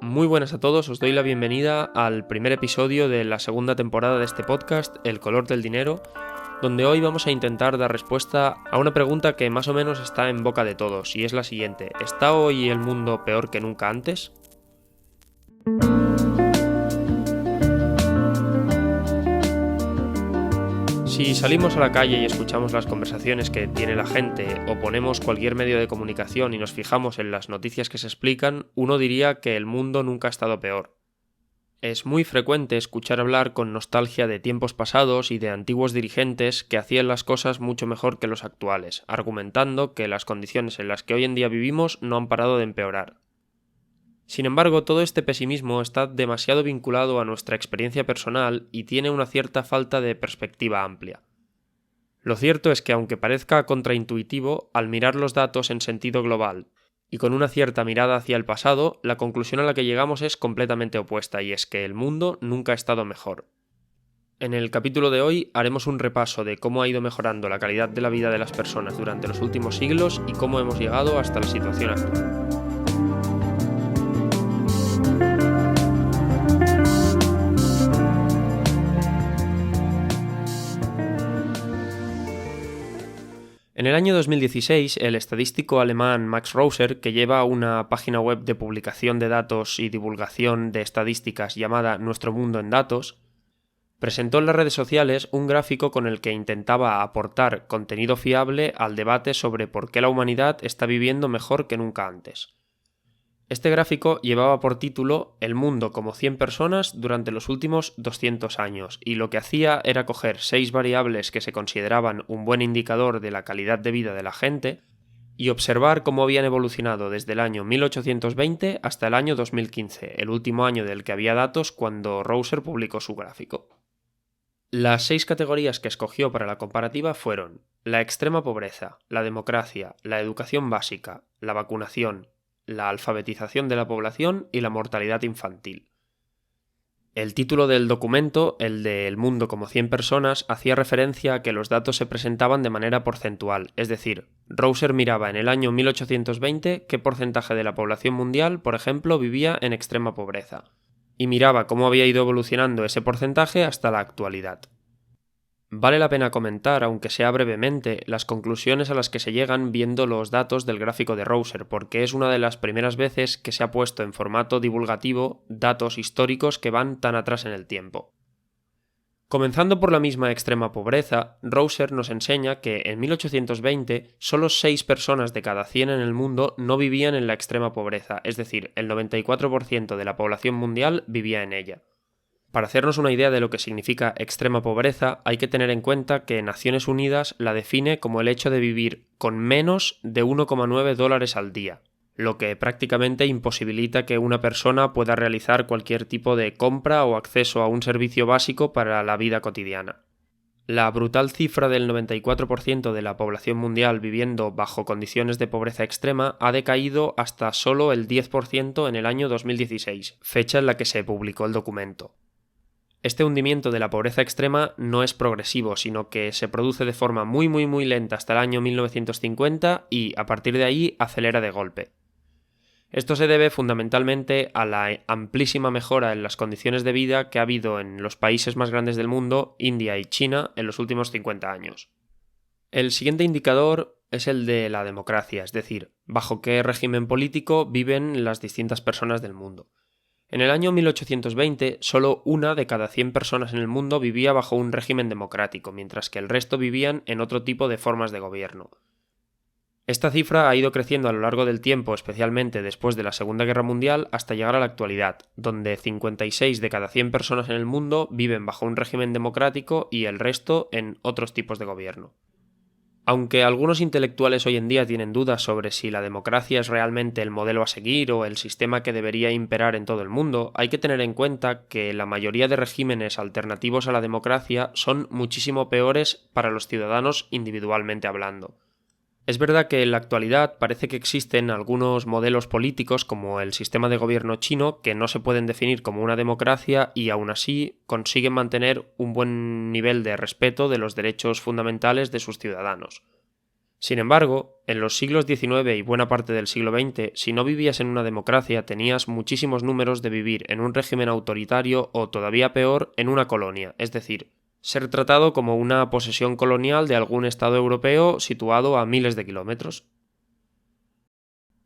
Muy buenas a todos, os doy la bienvenida al primer episodio de la segunda temporada de este podcast, El color del dinero, donde hoy vamos a intentar dar respuesta a una pregunta que más o menos está en boca de todos, y es la siguiente: ¿está hoy el mundo peor que nunca antes? Si salimos a la calle y escuchamos las conversaciones que tiene la gente o ponemos cualquier medio de comunicación y nos fijamos en las noticias que se explican, uno diría que el mundo nunca ha estado peor. Es muy frecuente escuchar hablar con nostalgia de tiempos pasados y de antiguos dirigentes que hacían las cosas mucho mejor que los actuales, argumentando que las condiciones en las que hoy en día vivimos no han parado de empeorar. Sin embargo, todo este pesimismo está demasiado vinculado a nuestra experiencia personal y tiene una cierta falta de perspectiva amplia. Lo cierto es que, aunque parezca contraintuitivo, al mirar los datos en sentido global y con una cierta mirada hacia el pasado, la conclusión a la que llegamos es completamente opuesta, y es que el mundo nunca ha estado mejor. En el capítulo de hoy haremos un repaso de cómo ha ido mejorando la calidad de la vida de las personas durante los últimos siglos y cómo hemos llegado hasta la situación actual. En el año 2016, el estadístico alemán Max Rosser, que lleva una página web de publicación de datos y divulgación de estadísticas llamada Nuestro Mundo en Datos, presentó en las redes sociales un gráfico con el que intentaba aportar contenido fiable al debate sobre por qué la humanidad está viviendo mejor que nunca antes. Este gráfico llevaba por título El mundo como 100 personas durante los últimos 200 años, y lo que hacía era coger 6 variables que se consideraban un buen indicador de la calidad de vida de la gente y observar cómo habían evolucionado desde el año 1820 hasta el año 2015, el último año del que había datos cuando Rosser publicó su gráfico. Las 6 categorías que escogió para la comparativa fueron la extrema pobreza, la democracia, la educación básica, la vacunación, la alfabetización de la población y la mortalidad infantil. El título del documento, el de El mundo como 100 personas, hacía referencia a que los datos se presentaban de manera porcentual, es decir, Rosser miraba en el año 1820 qué porcentaje de la población mundial, por ejemplo, vivía en extrema pobreza, y miraba cómo había ido evolucionando ese porcentaje hasta la actualidad. Vale la pena comentar, aunque sea brevemente, las conclusiones a las que se llegan viendo los datos del gráfico de Rosser, porque es una de las primeras veces que se ha puesto en formato divulgativo datos históricos que van tan atrás en el tiempo. Comenzando por la misma extrema pobreza, Rosser nos enseña que en 1820 solo 6 personas de cada 100 en el mundo no vivían en la extrema pobreza, es decir, el 94% de la población mundial vivía en ella. Para hacernos una idea de lo que significa extrema pobreza, hay que tener en cuenta que Naciones Unidas la define como el hecho de vivir con menos de $1,9 al día, lo que prácticamente imposibilita que una persona pueda realizar cualquier tipo de compra o acceso a un servicio básico para la vida cotidiana. La brutal cifra del 94% de la población mundial viviendo bajo condiciones de pobreza extrema ha decaído hasta solo el 10% en el año 2016, fecha en la que se publicó el documento. Este hundimiento de la pobreza extrema no es progresivo, sino que se produce de forma muy lenta hasta el año 1950 y, a partir de ahí, acelera de golpe. Esto se debe fundamentalmente a la amplísima mejora en las condiciones de vida que ha habido en los países más grandes del mundo, India y China, en los últimos 50 años. El siguiente indicador es el de la democracia, es decir, bajo qué régimen político viven las distintas personas del mundo. En el año 1820, solo 1 de cada 100 personas en el mundo vivía bajo un régimen democrático, mientras que el resto vivían en otro tipo de formas de gobierno. Esta cifra ha ido creciendo a lo largo del tiempo, especialmente después de la Segunda Guerra Mundial, hasta llegar a la actualidad, donde 56 de cada 100 personas en el mundo viven bajo un régimen democrático y el resto en otros tipos de gobierno. Aunque algunos intelectuales hoy en día tienen dudas sobre si la democracia es realmente el modelo a seguir o el sistema que debería imperar en todo el mundo, hay que tener en cuenta que la mayoría de regímenes alternativos a la democracia son muchísimo peores para los ciudadanos individualmente hablando. Es verdad que en la actualidad parece que existen algunos modelos políticos como el sistema de gobierno chino que no se pueden definir como una democracia y aún así consiguen mantener un buen nivel de respeto de los derechos fundamentales de sus ciudadanos. Sin embargo, en los siglos XIX y buena parte del siglo XX, si no vivías en una democracia, tenías muchísimos números de vivir en un régimen autoritario o, todavía peor, en una colonia, es decir, ser tratado como una posesión colonial de algún estado europeo situado a miles de kilómetros.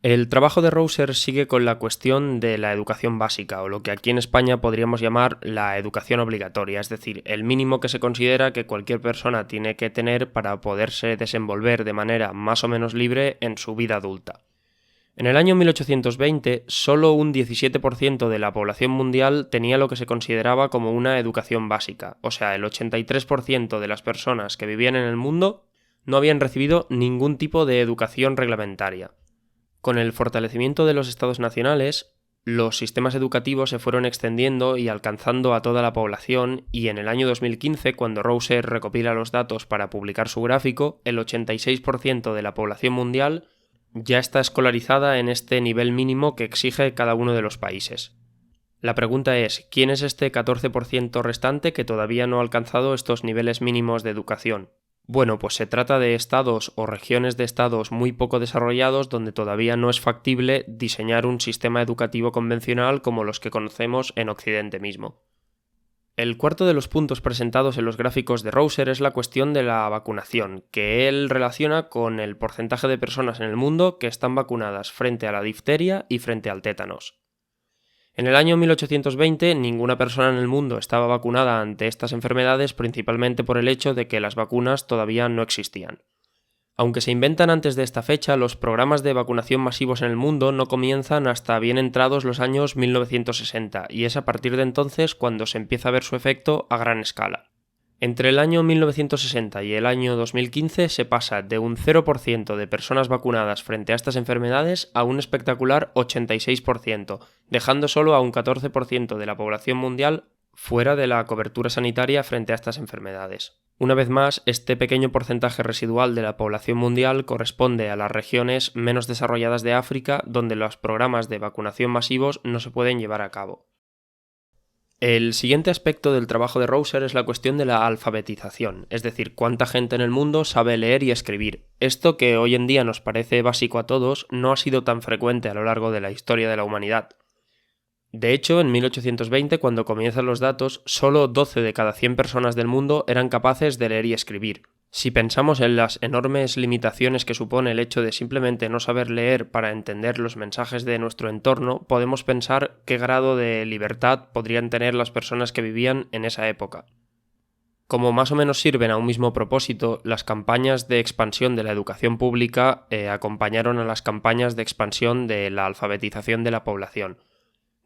El trabajo de Rouser sigue con la cuestión de la educación básica, o lo que aquí en España podríamos llamar la educación obligatoria, es decir, el mínimo que se considera que cualquier persona tiene que tener para poderse desenvolver de manera más o menos libre en su vida adulta. En el año 1820, solo un 17% de la población mundial tenía lo que se consideraba como una educación básica, o sea, el 83% de las personas que vivían en el mundo no habían recibido ningún tipo de educación reglamentaria. Con el fortalecimiento de los estados nacionales, los sistemas educativos se fueron extendiendo y alcanzando a toda la población, y en el año 2015, cuando Rouser recopila los datos para publicar su gráfico, el 86% de la población mundial ya está escolarizada en este nivel mínimo que exige cada uno de los países. La pregunta es, ¿quién es este 14% restante que todavía no ha alcanzado estos niveles mínimos de educación? Bueno, pues se trata de estados o regiones de estados muy poco desarrollados donde todavía no es factible diseñar un sistema educativo convencional como los que conocemos en Occidente mismo. El cuarto de los puntos presentados en los gráficos de Rouser es la cuestión de la vacunación, que él relaciona con el porcentaje de personas en el mundo que están vacunadas frente a la difteria y frente al tétanos. En el año 1820, ninguna persona en el mundo estaba vacunada ante estas enfermedades, principalmente por el hecho de que las vacunas todavía no existían. Aunque se inventan antes de esta fecha, los programas de vacunación masivos en el mundo no comienzan hasta bien entrados los años 1960, y es a partir de entonces cuando se empieza a ver su efecto a gran escala. Entre el año 1960 y el año 2015 se pasa de un 0% de personas vacunadas frente a estas enfermedades a un espectacular 86%, dejando solo a un 14% de la población mundial fuera de la cobertura sanitaria frente a estas enfermedades. Una vez más, este pequeño porcentaje residual de la población mundial corresponde a las regiones menos desarrolladas de África, donde los programas de vacunación masivos no se pueden llevar a cabo. El siguiente aspecto del trabajo de Rouser es la cuestión de la alfabetización, es decir, cuánta gente en el mundo sabe leer y escribir. Esto, que hoy en día nos parece básico a todos, no ha sido tan frecuente a lo largo de la historia de la humanidad. De hecho, en 1820, cuando comienzan los datos, solo 12 de cada 100 personas del mundo eran capaces de leer y escribir. Si pensamos en las enormes limitaciones que supone el hecho de simplemente no saber leer para entender los mensajes de nuestro entorno, podemos pensar qué grado de libertad podrían tener las personas que vivían en esa época. Como más o menos sirven a un mismo propósito, las campañas de expansión de la educación pública acompañaron a las campañas de expansión de la alfabetización de la población.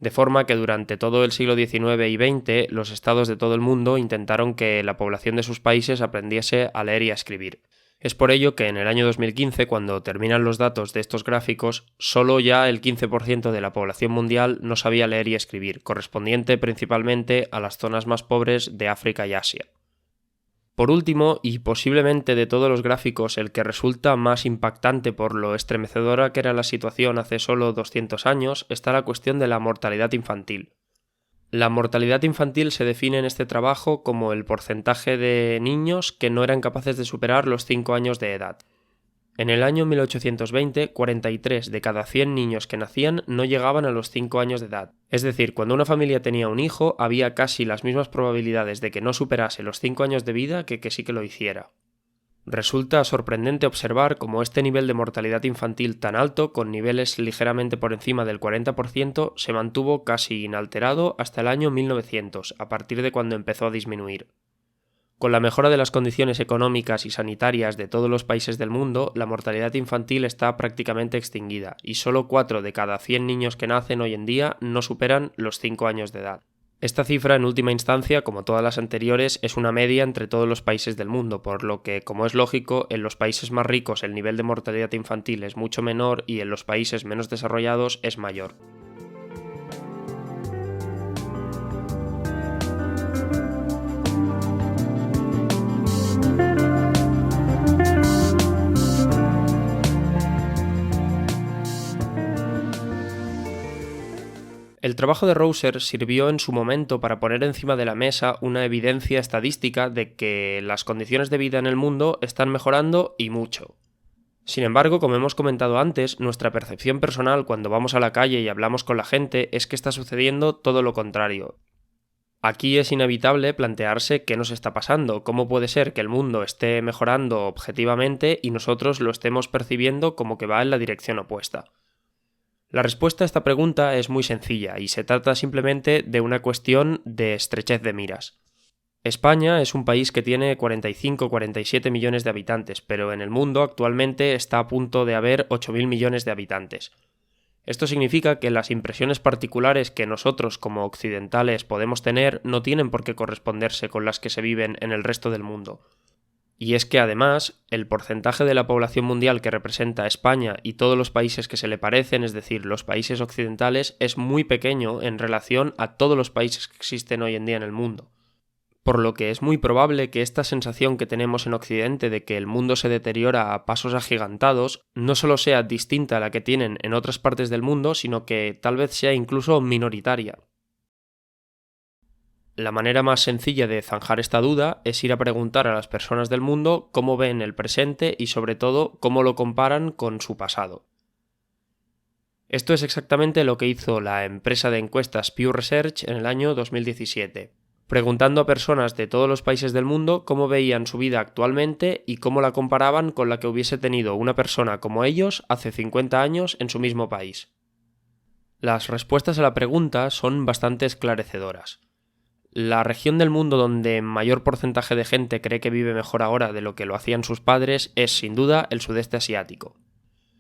De forma que durante todo el siglo XIX y XX los estados de todo el mundo intentaron que la población de sus países aprendiese a leer y a escribir. Es por ello que en el año 2015, cuando terminan los datos de estos gráficos, solo ya el 15% de la población mundial no sabía leer y escribir, correspondiente principalmente a las zonas más pobres de África y Asia. Por último, y posiblemente de todos los gráficos el que resulta más impactante por lo estremecedora que era la situación hace solo 200 años, está la cuestión de la mortalidad infantil. La mortalidad infantil se define en este trabajo como el porcentaje de niños que no eran capaces de superar los 5 años de edad. En el año 1820, 43 de cada 100 niños que nacían no llegaban a los 5 años de edad. Es decir, cuando una familia tenía un hijo, había casi las mismas probabilidades de que no superase los 5 años de vida que sí que lo hiciera. Resulta sorprendente observar cómo este nivel de mortalidad infantil tan alto, con niveles ligeramente por encima del 40%, se mantuvo casi inalterado hasta el año 1900, a partir de cuando empezó a disminuir. Con la mejora de las condiciones económicas y sanitarias de todos los países del mundo, la mortalidad infantil está prácticamente extinguida, y solo 4 de cada 100 niños que nacen hoy en día no superan los 5 años de edad. Esta cifra, en última instancia, como todas las anteriores, es una media entre todos los países del mundo, por lo que, como es lógico, en los países más ricos el nivel de mortalidad infantil es mucho menor y en los países menos desarrollados es mayor. El trabajo de Rouser sirvió en su momento para poner encima de la mesa una evidencia estadística de que las condiciones de vida en el mundo están mejorando y mucho. Sin embargo, como hemos comentado antes, nuestra percepción personal cuando vamos a la calle y hablamos con la gente es que está sucediendo todo lo contrario. Aquí es inevitable plantearse qué nos está pasando, cómo puede ser que el mundo esté mejorando objetivamente y nosotros lo estemos percibiendo como que va en la dirección opuesta. La respuesta a esta pregunta es muy sencilla y se trata simplemente de una cuestión de estrechez de miras. España es un país que tiene 45-47 millones de habitantes, pero en el mundo actualmente está a punto de haber 8.000 millones de habitantes. Esto significa que las impresiones particulares que nosotros como occidentales podemos tener no tienen por qué corresponderse con las que se viven en el resto del mundo. Y es que además, el porcentaje de la población mundial que representa España y todos los países que se le parecen, es decir, los países occidentales, es muy pequeño en relación a todos los países que existen hoy en día en el mundo. Por lo que es muy probable que esta sensación que tenemos en Occidente de que el mundo se deteriora a pasos agigantados no solo sea distinta a la que tienen en otras partes del mundo, sino que tal vez sea incluso minoritaria. La manera más sencilla de zanjar esta duda es ir a preguntar a las personas del mundo cómo ven el presente y sobre todo cómo lo comparan con su pasado. Esto es exactamente lo que hizo la empresa de encuestas Pew Research en el año 2017, preguntando a personas de todos los países del mundo cómo veían su vida actualmente y cómo la comparaban con la que hubiese tenido una persona como ellos hace 50 años en su mismo país. Las respuestas a la pregunta son bastante esclarecedoras. La región del mundo donde mayor porcentaje de gente cree que vive mejor ahora de lo que lo hacían sus padres es, sin duda, el sudeste asiático.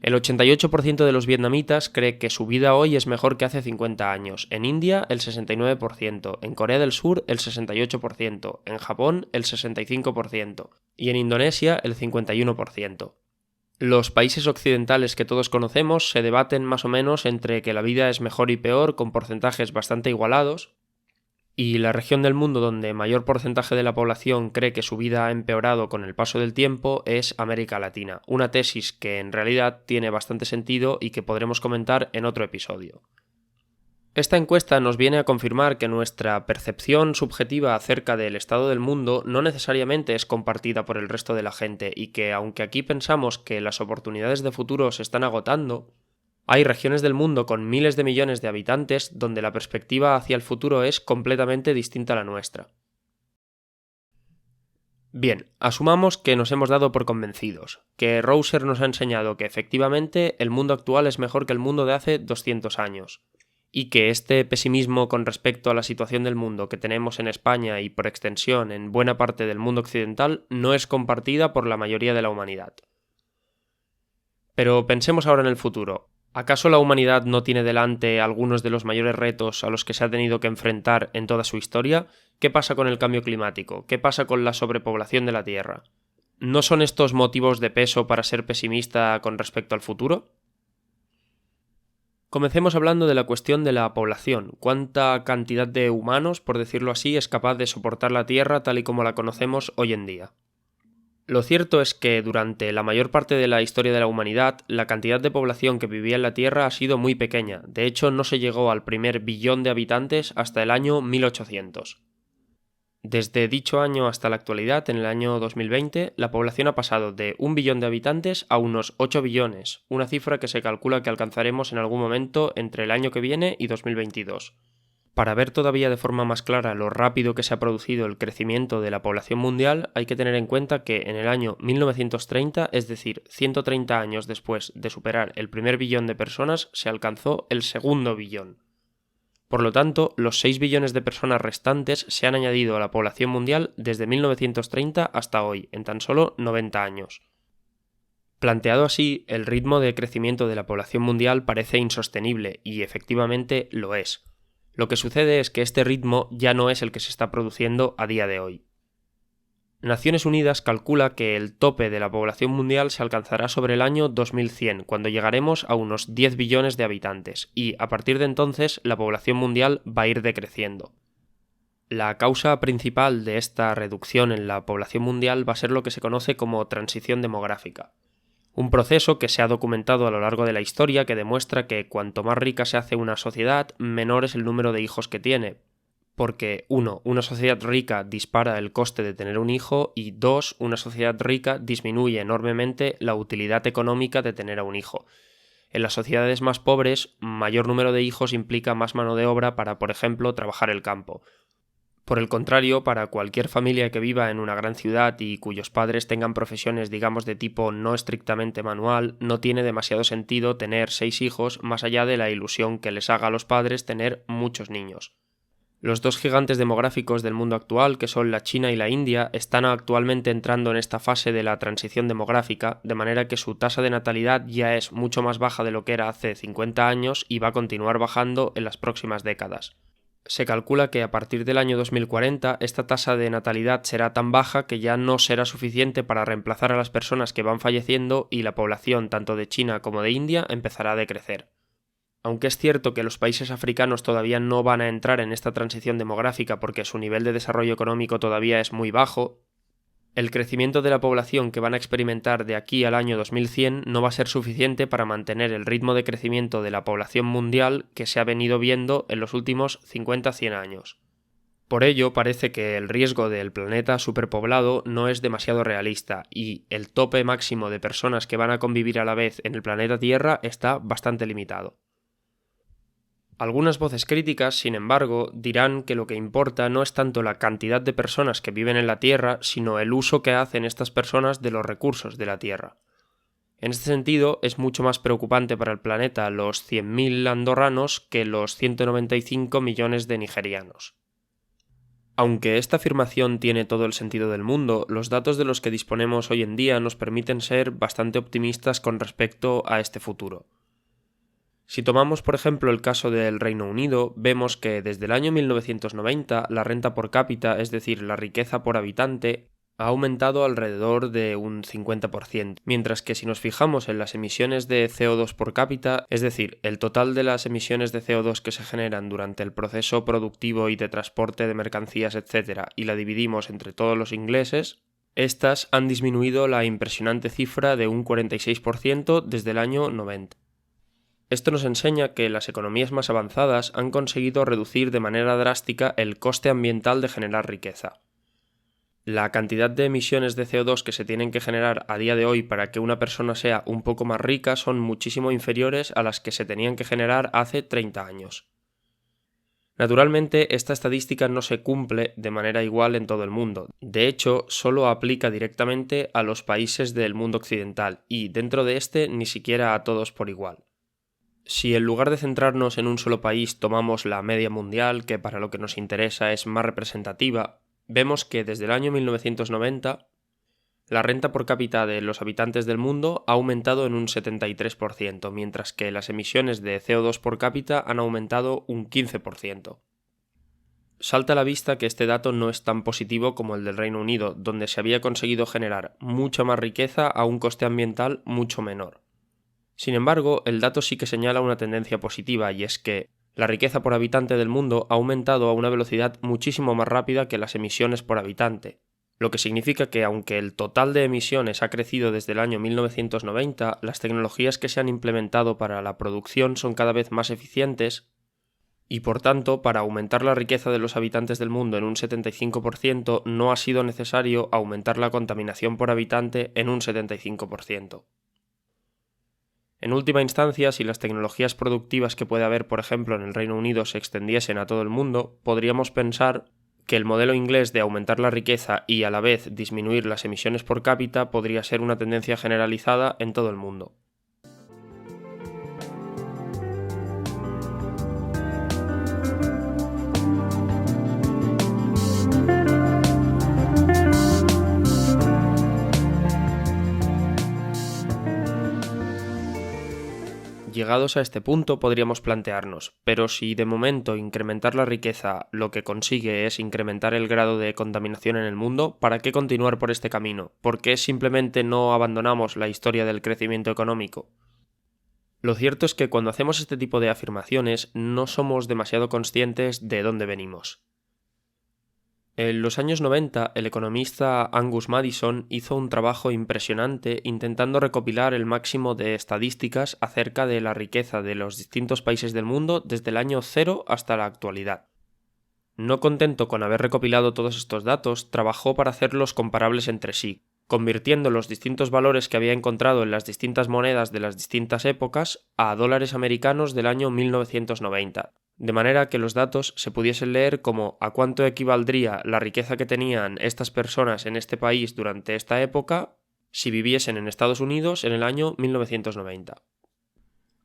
El 88% de los vietnamitas cree que su vida hoy es mejor que hace 50 años, en India el 69%, en Corea del Sur el 68%, en Japón el 65% y en Indonesia el 51%. Los países occidentales que todos conocemos se debaten más o menos entre que la vida es mejor y peor con porcentajes bastante igualados, y la región del mundo donde mayor porcentaje de la población cree que su vida ha empeorado con el paso del tiempo es América Latina, una tesis que en realidad tiene bastante sentido y que podremos comentar en otro episodio. Esta encuesta nos viene a confirmar que nuestra percepción subjetiva acerca del estado del mundo no necesariamente es compartida por el resto de la gente y que, aunque aquí pensamos que las oportunidades de futuro se están agotando, hay regiones del mundo con miles de millones de habitantes donde la perspectiva hacia el futuro es completamente distinta a la nuestra. Bien, asumamos que nos hemos dado por convencidos, que Rouser nos ha enseñado que efectivamente el mundo actual es mejor que el mundo de hace 200 años, y que este pesimismo con respecto a la situación del mundo que tenemos en España y por extensión en buena parte del mundo occidental no es compartida por la mayoría de la humanidad. Pero pensemos ahora en el futuro. ¿Acaso la humanidad no tiene delante algunos de los mayores retos a los que se ha tenido que enfrentar en toda su historia? ¿Qué pasa con el cambio climático? ¿Qué pasa con la sobrepoblación de la Tierra? ¿No son estos motivos de peso para ser pesimista con respecto al futuro? Comencemos hablando de la cuestión de la población. ¿Cuánta cantidad de humanos, por decirlo así, es capaz de soportar la Tierra tal y como la conocemos hoy en día? Lo cierto es que durante la mayor parte de la historia de la humanidad, la cantidad de población que vivía en la Tierra ha sido muy pequeña. De hecho, no se llegó al primer billón de habitantes hasta el año 1800. Desde dicho año hasta la actualidad, en el año 2020, la población ha pasado de 1 billón de habitantes a unos 8 billones, una cifra que se calcula que alcanzaremos en algún momento entre el año que viene y 2022. Para ver todavía de forma más clara lo rápido que se ha producido el crecimiento de la población mundial, hay que tener en cuenta que en el año 1930, es decir, 130 años después de superar el primer billón de personas, se alcanzó el segundo billón. Por lo tanto, los 6 billones de personas restantes se han añadido a la población mundial desde 1930 hasta hoy, en tan solo 90 años. Planteado así, el ritmo de crecimiento de la población mundial parece insostenible, y efectivamente lo es. Lo que sucede es que este ritmo ya no es el que se está produciendo a día de hoy. Naciones Unidas calcula que el tope de la población mundial se alcanzará sobre el año 2100, cuando llegaremos a unos 10 billones de habitantes, y a partir de entonces la población mundial va a ir decreciendo. La causa principal de esta reducción en la población mundial va a ser lo que se conoce como transición demográfica. Un proceso que se ha documentado a lo largo de la historia que demuestra que cuanto más rica se hace una sociedad, menor es el número de hijos que tiene. porque 1. Una sociedad rica dispara el coste de tener un hijo y 2. Una sociedad rica disminuye enormemente la utilidad económica de tener a un hijo. En las sociedades más pobres, mayor número de hijos implica más mano de obra para, por ejemplo, trabajar el campo. Por el contrario, para cualquier familia que viva en una gran ciudad y cuyos padres tengan profesiones, digamos, de tipo no estrictamente manual, no tiene demasiado sentido tener 6 hijos más allá de la ilusión que les haga a los padres tener muchos niños. Los dos gigantes demográficos del mundo actual, que son la China y la India, están actualmente entrando en esta fase de la transición demográfica, de manera que su tasa de natalidad ya es mucho más baja de lo que era hace 50 años y va a continuar bajando en las próximas décadas. Se calcula que a partir del año 2040 esta tasa de natalidad será tan baja que ya no será suficiente para reemplazar a las personas que van falleciendo y la población tanto de China como de India empezará a decrecer. Aunque es cierto que los países africanos todavía no van a entrar en esta transición demográfica porque su nivel de desarrollo económico todavía es muy bajo, el crecimiento de la población que van a experimentar de aquí al año 2100 no va a ser suficiente para mantener el ritmo de crecimiento de la población mundial que se ha venido viendo en los últimos 50-100 años. Por ello, parece que el riesgo del planeta superpoblado no es demasiado realista y el tope máximo de personas que van a convivir a la vez en el planeta Tierra está bastante limitado. Algunas voces críticas, sin embargo, dirán que lo que importa no es tanto la cantidad de personas que viven en la Tierra, sino el uso que hacen estas personas de los recursos de la Tierra. En este sentido, es mucho más preocupante para el planeta los 100.000 andorranos que los 195 millones de nigerianos. Aunque esta afirmación tiene todo el sentido del mundo, los datos de los que disponemos hoy en día nos permiten ser bastante optimistas con respecto a este futuro. Si tomamos, por ejemplo, el caso del Reino Unido, vemos que desde el año 1990 la renta por cápita, es decir, la riqueza por habitante, ha aumentado alrededor de un 50%, mientras que si nos fijamos en las emisiones de CO2 por cápita, es decir, el total de las emisiones de CO2 que se generan durante el proceso productivo y de transporte de mercancías, etc., y la dividimos entre todos los ingleses, estas han disminuido la impresionante cifra de un 46% desde el año 90. Esto nos enseña que las economías más avanzadas han conseguido reducir de manera drástica el coste ambiental de generar riqueza. La cantidad de emisiones de CO2 que se tienen que generar a día de hoy para que una persona sea un poco más rica son muchísimo inferiores a las que se tenían que generar hace 30 años. Naturalmente, esta estadística no se cumple de manera igual en todo el mundo. De hecho, solo aplica directamente a los países del mundo occidental y, dentro de este, ni siquiera a todos por igual. Si en lugar de centrarnos en un solo país tomamos la media mundial, que para lo que nos interesa es más representativa, vemos que desde el año 1990 la renta por cápita de los habitantes del mundo ha aumentado en un 73%, mientras que las emisiones de CO2 por cápita han aumentado un 15%. Salta a la vista que este dato no es tan positivo como el del Reino Unido, donde se había conseguido generar mucha más riqueza a un coste ambiental mucho menor. Sin embargo, el dato sí que señala una tendencia positiva, y es que la riqueza por habitante del mundo ha aumentado a una velocidad muchísimo más rápida que las emisiones por habitante, lo que significa que aunque el total de emisiones ha crecido desde el año 1990, las tecnologías que se han implementado para la producción son cada vez más eficientes y, por tanto, para aumentar la riqueza de los habitantes del mundo en un 75% no ha sido necesario aumentar la contaminación por habitante en un 75%. En última instancia, si las tecnologías productivas que puede haber, por ejemplo, en el Reino Unido se extendiesen a todo el mundo, podríamos pensar que el modelo inglés de aumentar la riqueza y a la vez disminuir las emisiones por cápita podría ser una tendencia generalizada en todo el mundo. Llegados a este punto podríamos plantearnos, pero si de momento incrementar la riqueza lo que consigue es incrementar el grado de contaminación en el mundo, ¿para qué continuar por este camino? ¿Por qué simplemente no abandonamos la historia del crecimiento económico? Lo cierto es que cuando hacemos este tipo de afirmaciones no somos demasiado conscientes de dónde venimos. En los años 90, el economista Angus Maddison hizo un trabajo impresionante intentando recopilar el máximo de estadísticas acerca de la riqueza de los distintos países del mundo desde el año 0 hasta la actualidad. No contento con haber recopilado todos estos datos, trabajó para hacerlos comparables entre sí, convirtiendo los distintos valores que había encontrado en las distintas monedas de las distintas épocas a dólares americanos del año 1990, de manera que los datos se pudiesen leer como a cuánto equivaldría la riqueza que tenían estas personas en este país durante esta época si viviesen en Estados Unidos en el año 1990.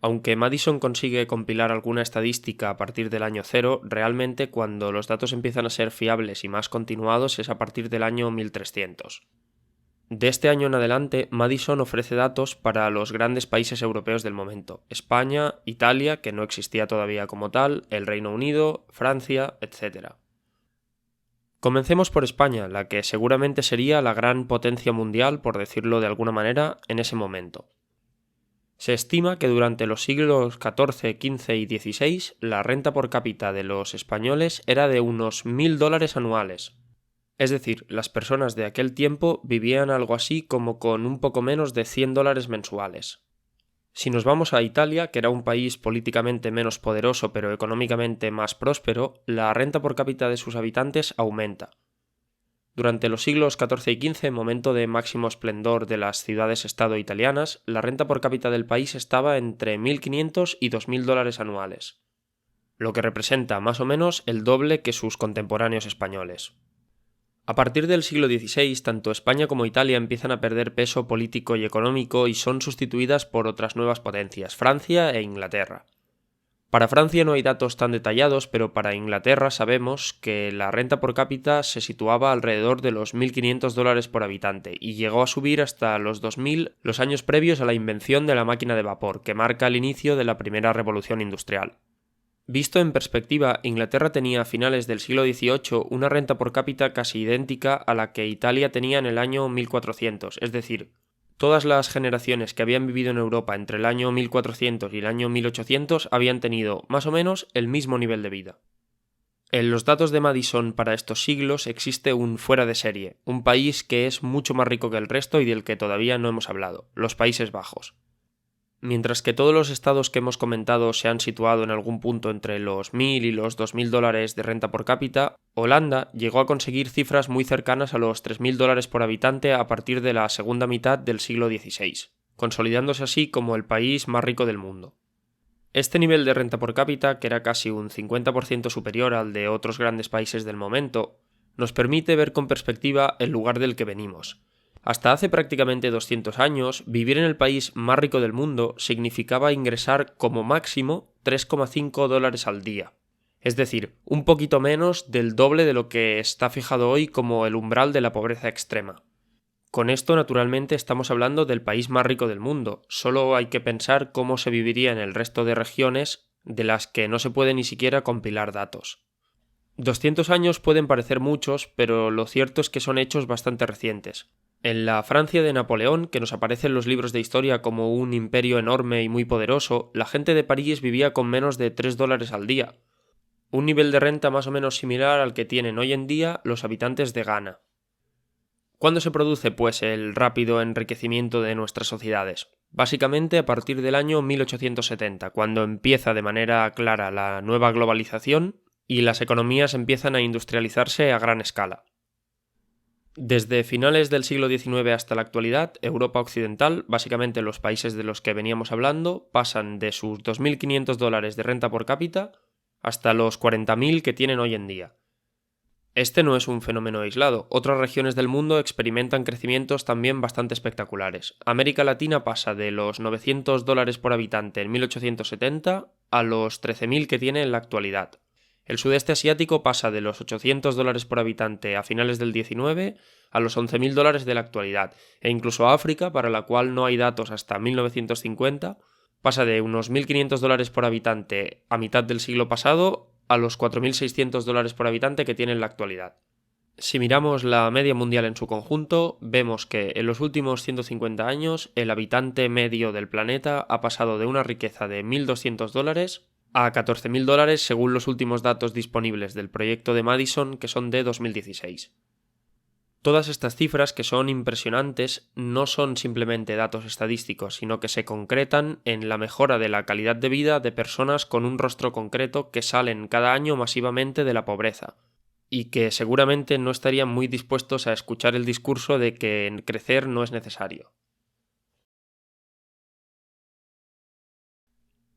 Aunque Madison consigue compilar alguna estadística a partir del año cero, realmente cuando los datos empiezan a ser fiables y más continuados es a partir del año 1300. De este año en adelante, Madison ofrece datos para los grandes países europeos del momento: España, Italia, que no existía todavía como tal, el Reino Unido, Francia, etc. Comencemos por España, la que seguramente sería la gran potencia mundial, por decirlo de alguna manera, en ese momento. Se estima que durante los siglos XIV, XV y XVI la renta por cápita de los españoles era de unos $1.000 anuales. Es decir, las personas de aquel tiempo vivían algo así como con un poco menos de $100 mensuales. Si nos vamos a Italia, que era un país políticamente menos poderoso pero económicamente más próspero, la renta por cápita de sus habitantes aumenta. Durante los siglos XIV y XV, momento de máximo esplendor de las ciudades-estado italianas, la renta por cápita del país estaba entre $1.500 y $2.000 anuales, lo que representa más o menos el doble que sus contemporáneos españoles. A partir del siglo XVI, tanto España como Italia empiezan a perder peso político y económico y son sustituidas por otras nuevas potencias, Francia e Inglaterra. Para Francia no hay datos tan detallados, pero para Inglaterra sabemos que la renta por cápita se situaba alrededor de los $1.500 por habitante y llegó a subir hasta los 2.000 los años previos a la invención de la máquina de vapor, que marca el inicio de la primera revolución industrial. Visto en perspectiva, Inglaterra tenía a finales del siglo XVIII una renta por cápita casi idéntica a la que Italia tenía en el año 1400, es decir, todas las generaciones que habían vivido en Europa entre el año 1400 y el año 1800 habían tenido, más o menos, el mismo nivel de vida. En los datos de Madison para estos siglos existe un fuera de serie, un país que es mucho más rico que el resto y del que todavía no hemos hablado, los Países Bajos. Mientras que todos los estados que hemos comentado se han situado en algún punto entre los $1.000 y los $2.000 de renta por cápita, Holanda llegó a conseguir cifras muy cercanas a los $3.000 por habitante a partir de la segunda mitad del siglo XVI, consolidándose así como el país más rico del mundo. Este nivel de renta por cápita, que era casi un 50% superior al de otros grandes países del momento, nos permite ver con perspectiva el lugar del que venimos. Hasta hace prácticamente 200 años, vivir en el país más rico del mundo significaba ingresar como máximo $3,5 al día. Es decir, un poquito menos del doble de lo que está fijado hoy como el umbral de la pobreza extrema. Con esto, naturalmente, estamos hablando del país más rico del mundo. Solo hay que pensar cómo se viviría en el resto de regiones de las que no se puede ni siquiera compilar datos. 200 años pueden parecer muchos, pero lo cierto es que son hechos bastante recientes. En la Francia de Napoleón, que nos aparece en los libros de historia como un imperio enorme y muy poderoso, la gente de París vivía con menos de $3 al día, un nivel de renta más o menos similar al que tienen hoy en día los habitantes de Ghana. ¿Cuándo se produce, pues, el rápido enriquecimiento de nuestras sociedades? Básicamente a partir del año 1870, cuando empieza de manera clara la nueva globalización y las economías empiezan a industrializarse a gran escala. Desde finales del siglo XIX hasta la actualidad, Europa Occidental, básicamente los países de los que veníamos hablando, pasan de sus $2.500 de renta por cápita hasta los 40.000 que tienen hoy en día. Este no es un fenómeno aislado, otras regiones del mundo experimentan crecimientos también bastante espectaculares. América Latina pasa de los $900 por habitante en 1870 a los 13.000 que tiene en la actualidad. El sudeste asiático pasa de los $800 por habitante a finales del 19 a los $11.000 de la actualidad, e incluso África, para la cual no hay datos hasta 1950, pasa de unos $1.500 por habitante a mitad del siglo pasado a los $4.600 por habitante que tiene en la actualidad. Si miramos la media mundial en su conjunto, vemos que en los últimos 150 años el habitante medio del planeta ha pasado de una riqueza de $1.200 a $14.000 según los últimos datos disponibles del proyecto de Madison, que son de 2016. Todas estas cifras, que son impresionantes, no son simplemente datos estadísticos, sino que se concretan en la mejora de la calidad de vida de personas con un rostro concreto que salen cada año masivamente de la pobreza, y que seguramente no estarían muy dispuestos a escuchar el discurso de que crecer no es necesario.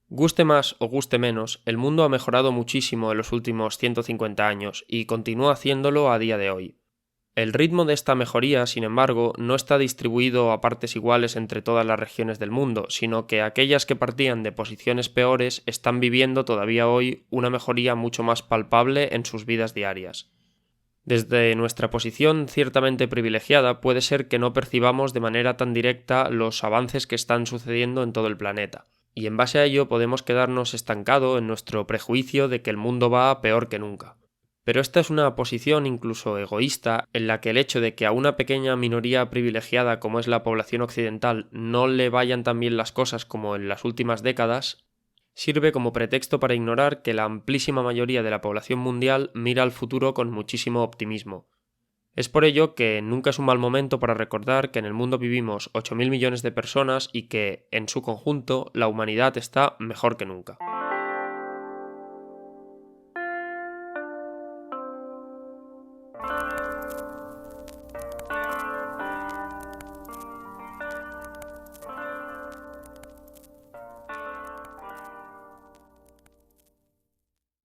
Guste más o guste menos, el mundo ha mejorado muchísimo en los últimos 150 años y continúa haciéndolo a día de hoy. El ritmo de esta mejoría, sin embargo, no está distribuido a partes iguales entre todas las regiones del mundo, sino que aquellas que partían de posiciones peores están viviendo todavía hoy una mejoría mucho más palpable en sus vidas diarias. Desde nuestra posición ciertamente privilegiada, puede ser que no percibamos de manera tan directa los avances que están sucediendo en todo el planeta, y en base a ello podemos quedarnos estancados en nuestro prejuicio de que el mundo va peor que nunca. Pero esta es una posición incluso egoísta, en la que el hecho de que a una pequeña minoría privilegiada como es la población occidental no le vayan tan bien las cosas como en las últimas décadas, sirve como pretexto para ignorar que la amplísima mayoría de la población mundial mira al futuro con muchísimo optimismo. Es por ello que nunca es un mal momento para recordar que en el mundo vivimos 8.000 millones de personas y que, en su conjunto, la humanidad está mejor que nunca.